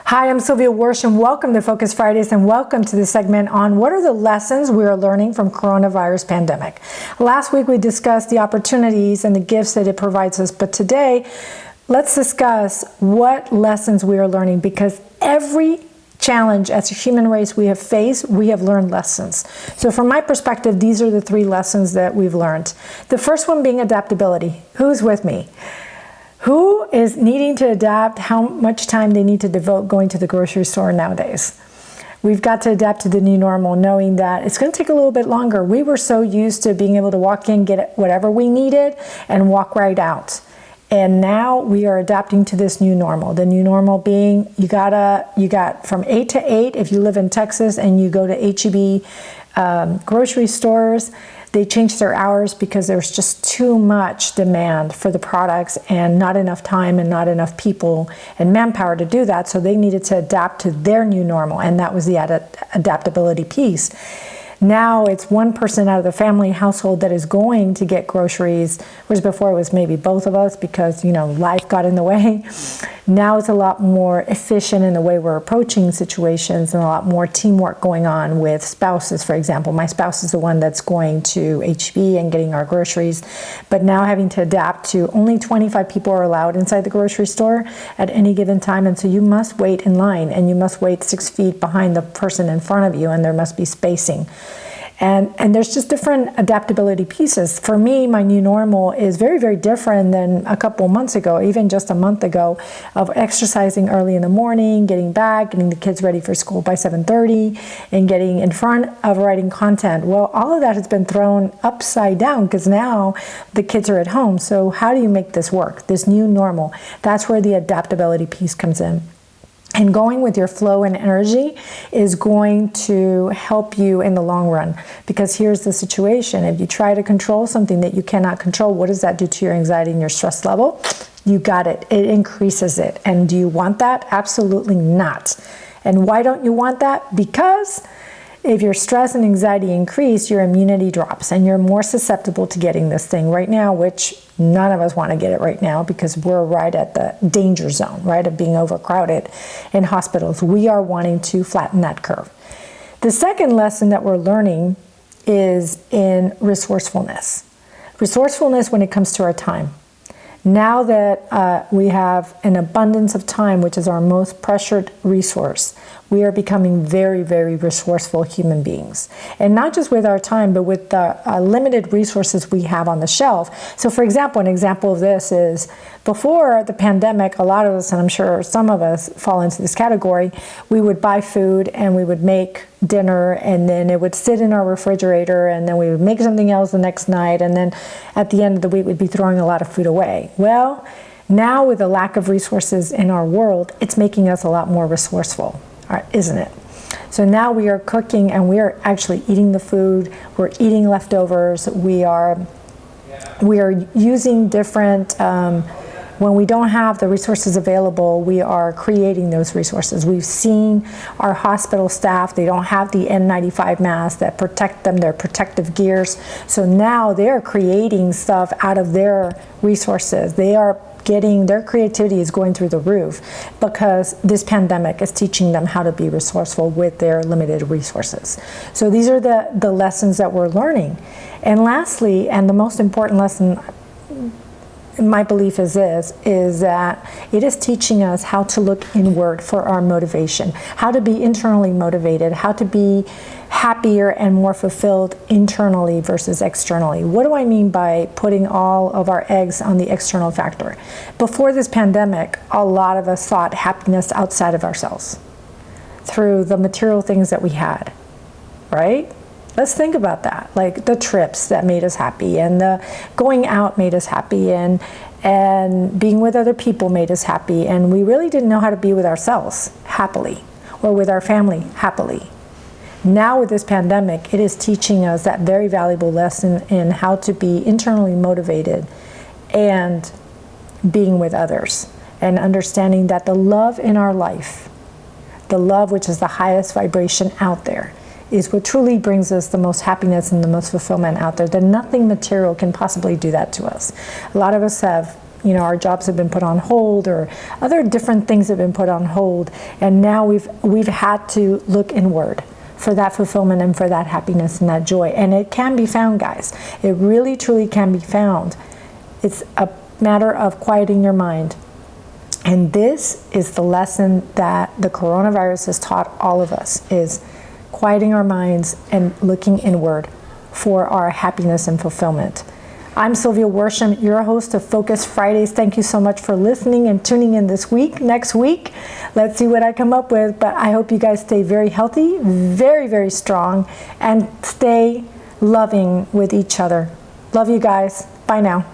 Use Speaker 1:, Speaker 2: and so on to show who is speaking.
Speaker 1: Hi, I'm Sylvia Warsh, and welcome to Focus Fridays, and welcome to the segment on what are the lessons we are learning from coronavirus pandemic. Last week we discussed the opportunities and the gifts that it provides us, but today let's discuss what lessons we are learning, because every challenge as a human race we have faced, we have learned lessons. So from my perspective, these are the three lessons that we've learned. The first one being adaptability. Who's with me? Who is needing to adapt how much time they need to devote going to the grocery store nowadays? We've got to adapt to the new normal, knowing that it's going to take a little bit longer. We were so used to being able to walk in, get whatever we needed, and walk right out. And now we are adapting to this new normal. The new normal being you got from 8 to 8 if you live in Texas and you go to H-E-B grocery stores. They changed their hours because there's just too much demand for the products and not enough time and not enough people and manpower to do that. So they needed to adapt to their new normal, and that was the adaptability piece. Now it's one person out of the family household that is going to get groceries, whereas before it was maybe both of us because, life got in the way. Now it's a lot more efficient in the way we're approaching situations and a lot more teamwork going on with spouses, for example. My spouse is the one that's going to H-E-B and getting our groceries, but now having to adapt to only 25 people are allowed inside the grocery store at any given time, and so you must wait in line and you must wait 6 feet behind the person in front of you, and there must be spacing. And there's just different adaptability pieces. For me, my new normal is very, very different than a couple months ago, even just a month ago, of exercising early in the morning, getting back, getting the kids ready for school by 7:30, and getting in front of writing content. Well, all of that has been thrown upside down because now the kids are at home. So how do you make this work, this new normal? That's where the adaptability piece comes in. And going with your flow and energy is going to help you in the long run. Because here's the situation. If you try to control something that you cannot control, what does that do to your anxiety and your stress level? You got it. It increases it. And do you want that? Absolutely not. And why don't you want that? Because if your stress and anxiety increase, your immunity drops and you're more susceptible to getting this thing right now, which none of us want to get it right now because we're right at the danger zone, right, of being overcrowded in hospitals. We are wanting to flatten that curve. The second lesson that we're learning is in resourcefulness. Resourcefulness when it comes to our time. Now that we have an abundance of time, which is our most pressured resource, we are becoming very, very resourceful human beings. And not just with our time, but with the limited resources we have on the shelf. So for example, an example of this is before the pandemic, a lot of us, and I'm sure some of us fall into this category, we would buy food and we would make dinner and then it would sit in our refrigerator and then we would make something else the next night, and then at the end of the week we'd be throwing a lot of food away. Well, now with the lack of resources in our world, it's making us a lot more resourceful, isn't it? So now we are cooking and we are actually eating the food, we're eating leftovers, we are using different when we don't have the resources available, we are creating those resources. We've seen our hospital staff, they don't have the N95 masks that protect them, their protective gears. So now they're creating stuff out of their resources. Their creativity is going through the roof because this pandemic is teaching them how to be resourceful with their limited resources. So these are the lessons that we're learning. And lastly, and the most important lesson, my belief is that it is teaching us how to look inward for our motivation, how to be internally motivated, how to be happier and more fulfilled internally versus externally. What do I mean by putting all of our eggs on the external factor? Before this pandemic, a lot of us sought happiness outside of ourselves through the material things that we had, right? Let's think about that, like the trips that made us happy and the going out made us happy and being with other people made us happy, and we really didn't know how to be with ourselves happily or with our family happily. Now with this pandemic, it is teaching us that very valuable lesson in how to be internally motivated and being with others and understanding that the love in our life, the love which is the highest vibration out there, is what truly brings us the most happiness and the most fulfillment out there. That nothing material can possibly do that to us. A lot of us have our jobs have been put on hold, or other different things have been put on hold, and now we've had to look inward for that fulfillment and for that happiness and that joy. And it can be found, guys. It really, truly can be found. It's a matter of quieting your mind. And this is the lesson that the coronavirus has taught all of us, is quieting our minds and looking inward for our happiness and fulfillment. I'm Sylvia Worsham, your host of Focus Fridays. Thank you so much for listening and tuning in this week. Next week, let's see what I come up with. But I hope you guys stay very healthy, very, very strong, and stay loving with each other. Love you guys. Bye now.